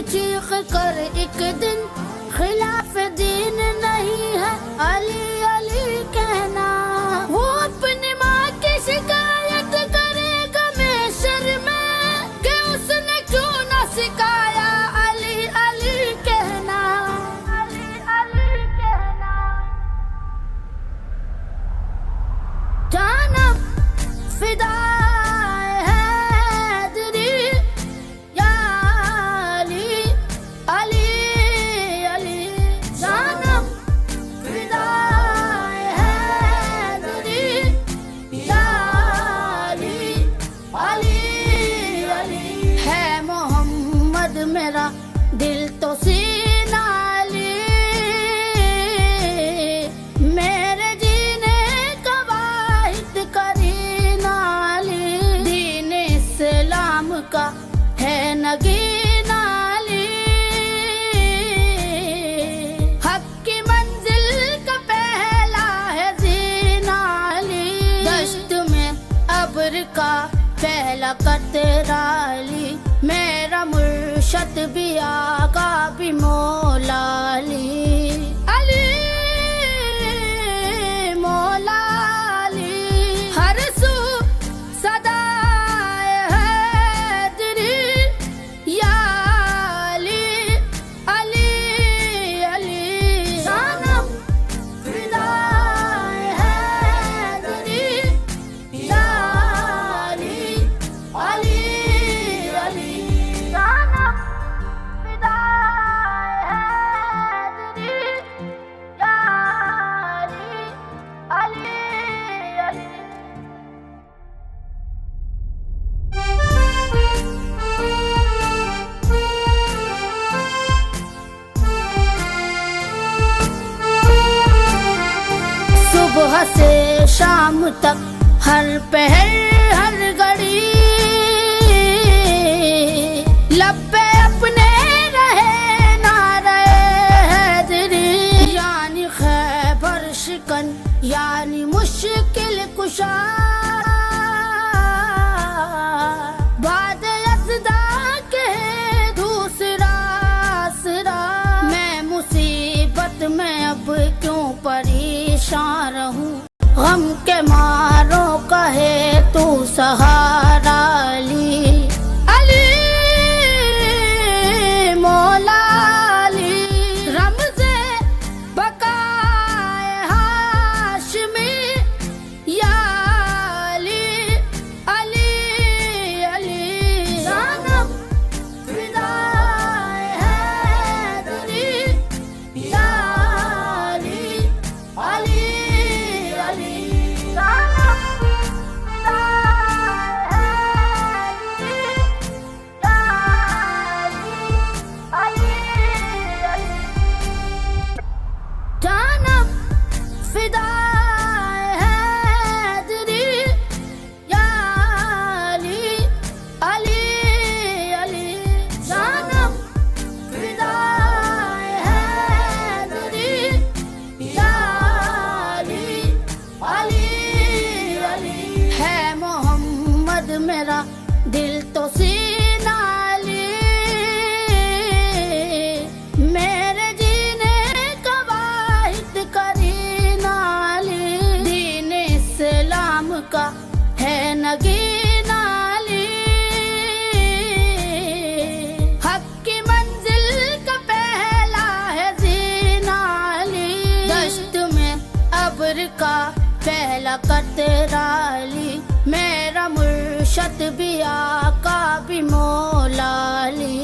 चीख कर एक दिन खिलाफ दीन नहीं है अली अली कहना। वो अपनी माँ की शिकायत करेगा महशर में कि उसने क्यों ना सिखाया अली अली कहना, अली अली कहना। जानम फिदा मेरा दिल तो सीना अली, मेरे जीने का वाहिद करीना अली। दीन इस्लाम का है नगीना अली, हक की मंजिल का पहला है जीना अली। दश्त में अब्र का पहला कतरा अली, मेरा मुर्शद भी आका भी मौला अली। अली मौला अली हर सू सदाए हैदरी या अली अली अली। जानम फिदाए हैदरी या अली अली अली। जानम फिदाए हैदरी या अली अली अली। सुबह से शाम तक हर पहर हर घड़ी लब पे अपने रहे ना रहे हैदरी। यानी खैबर शिकन यानी मुश्किल कुशा, बाद यज़दा के दूसरा आसरा। मैं मुसीबत में अब क्यों परेशान रहूं, गम के मारो कहे तू सहारा अली अली मौला अली। रमज़े बकाए हाशमी या अली अली अली। जानम फिदाए हैदरी या अली अली अली। जानम फिदाए हैदरी या अली अली अली। जानम फिदाए हैदरी या अली अली अली। है मोहम्मद मेरा दिल तो सीना अली, मेरे जीने का वाहिद करीना अली। दीन इस्लाम का है नगीना अली, हक की मंजिल का पहला है जीना अली। दश्त में अब्र का पहला कतरा अली, मेरा मुर्शद भी आका भी मौला अली।